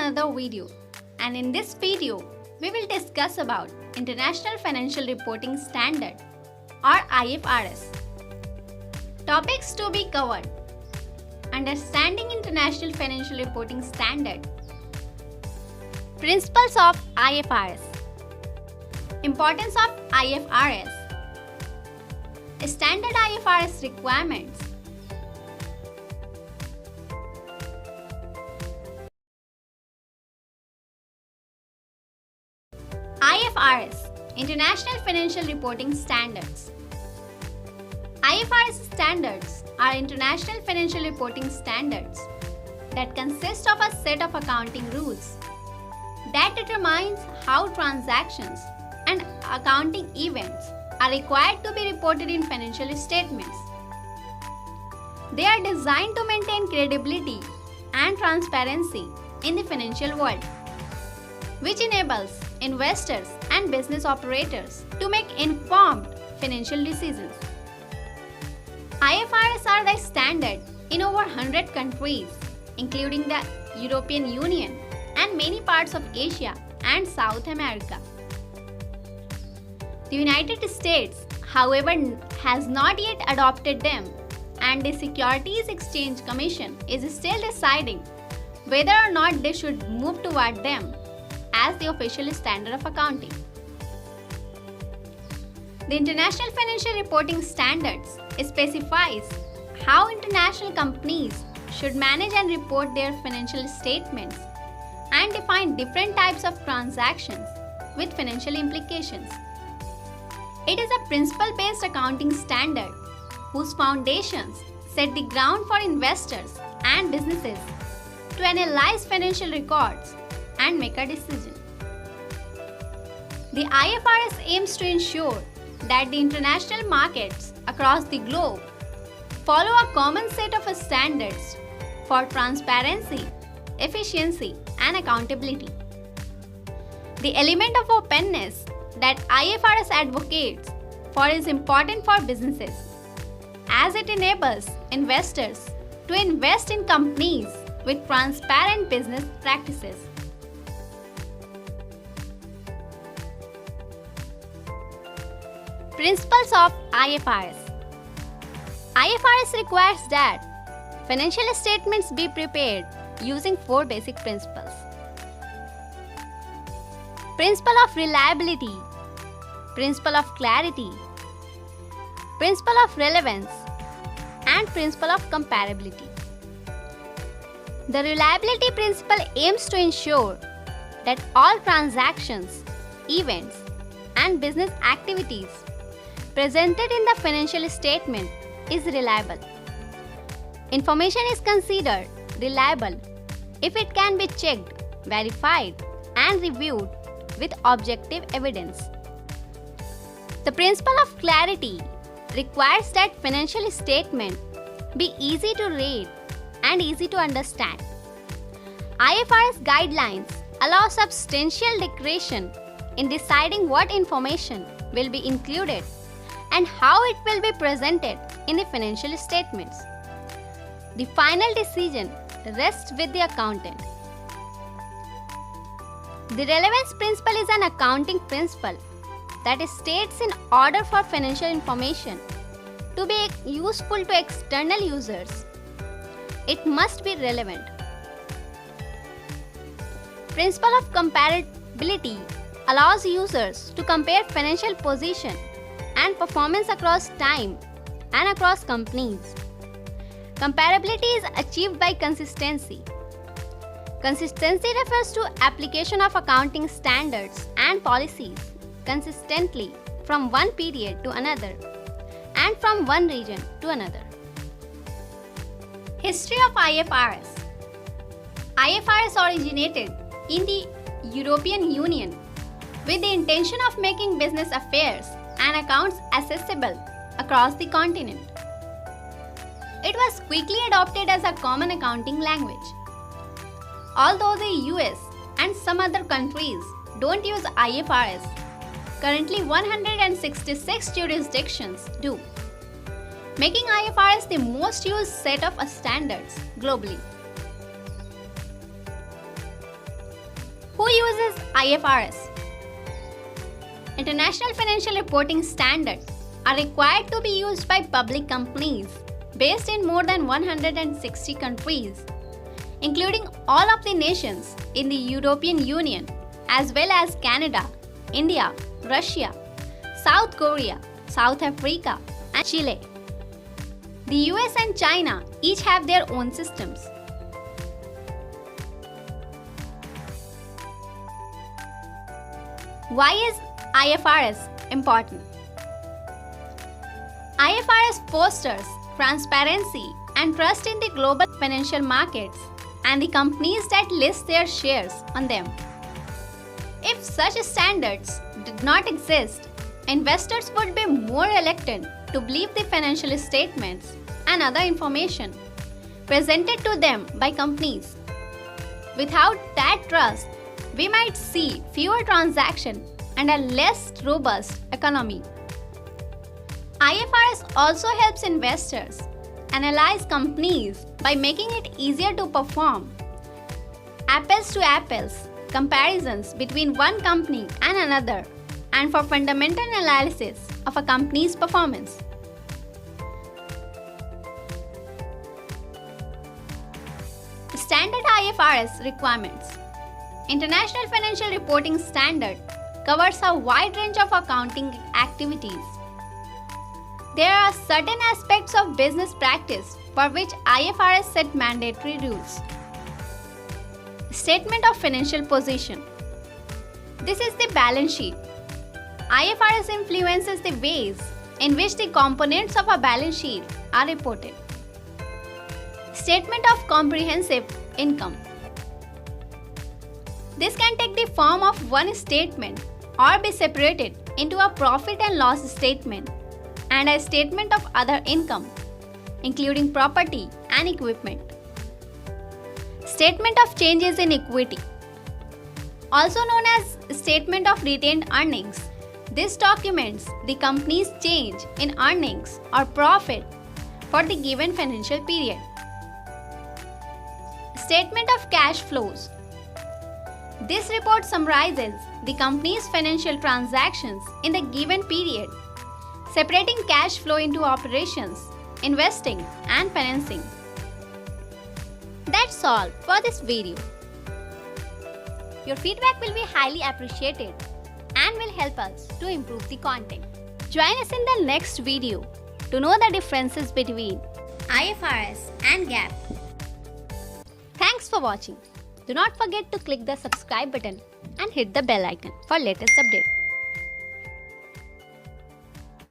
another video, and in this video we will discuss about International Financial Reporting Standard or IFRS. Topics to be covered: Understanding International Financial Reporting Standard, Principles of IFRS, Importance of IFRS, Standard IFRS Requirements. IFRS, International Financial Reporting Standards. IFRS standards are international financial reporting standards that consist of a set of accounting rules that determines how transactions and accounting events are required to be reported in financial statements. They are designed to maintain credibility and transparency in the financial world, which enables investors and business operators to make informed financial decisions. IFRS are the standard in over 100 countries, including the European Union and many parts of Asia and South America. The United States, however, has not yet adopted them, and the Securities Exchange Commission is still deciding whether or not they should move toward them as the official standard of accounting. The International Financial Reporting Standards specifies how international companies should manage and report their financial statements and define different types of transactions with financial implications. It is a principle-based accounting standard whose foundations set the ground for investors and businesses to analyze financial records and make a decision. The IFRS aims to ensure that the international markets across the globe follow a common set of standards for transparency, efficiency, and accountability. The element of openness that IFRS advocates for is important for businesses, as it enables investors to invest in companies with transparent business practices. Principles of IFRS. IFRS requires that financial statements be prepared using 4 basic principles. Principle of reliability, principle of clarity, principle of relevance, and principle of comparability. The reliability principle aims to ensure that all transactions, events, and business activities presented in the financial statement is reliable. Information is considered reliable if it can be checked, verified, and reviewed with objective evidence. The principle of clarity requires that financial statement be easy to read and easy to understand. IFRS guidelines allow substantial discretion in deciding what information will be included and how it will be presented in the financial statements. The final decision rests with the accountant. The relevance principle is an accounting principle that states in order for financial information to be useful to external users, it must be relevant. Principle of comparability allows users to compare financial position and performance across time and across companies. Comparability is achieved by consistency. Consistency refers to application of accounting standards and policies consistently from one period to another and from one region to another. History of IFRS. IFRS originated in the European Union with the intention of making business affairs and accounts accessible across the continent. It was quickly adopted as a common accounting language. Although the US and some other countries don't use IFRS, currently 166 jurisdictions do, making IFRS the most used set of standards globally. uses IFRS? International financial reporting standards are required to be used by public companies based in more than 160 countries, including all of the nations in the European Union, as well as Canada, India, Russia, South Korea, South Africa, and Chile. The US and China each have their own systems. Why is IFRS important? IFRS fosters transparency and trust in the global financial markets and the companies that list their shares on them. If such standards did not exist, investors would be more reluctant to believe the financial statements and other information presented to them by companies. Without that trust, we might see fewer transactions and a less robust economy. IFRS also helps investors analyze companies by making it easier to perform apples-to-apples comparisons between one company and another, and for fundamental analysis of a company's performance. Standard IFRS requirements. International Financial Reporting Standard covers a wide range of accounting activities. There are certain aspects of business practice for which IFRS set mandatory rules. Statement of financial position. This is the balance sheet. IFRS influences the ways in which the components of a balance sheet are reported. Statement of comprehensive income. This can take the form of one statement or be separated into a profit and loss statement and a statement of other income, including property and equipment. Statement of changes in equity, also known as Statement of Retained Earnings. This documents the company's change in earnings or profit for the given financial period. Statement of cash flows. This report summarizes the company's financial transactions in the given period, separating cash flow into operations, investing, and financing. That's all for this video. Your feedback will be highly appreciated and will help us to improve the content. Join us in the next video to know the differences between IFRS and GAAP. Thanks for watching. Do not forget to click the subscribe button and hit the bell icon for latest updates.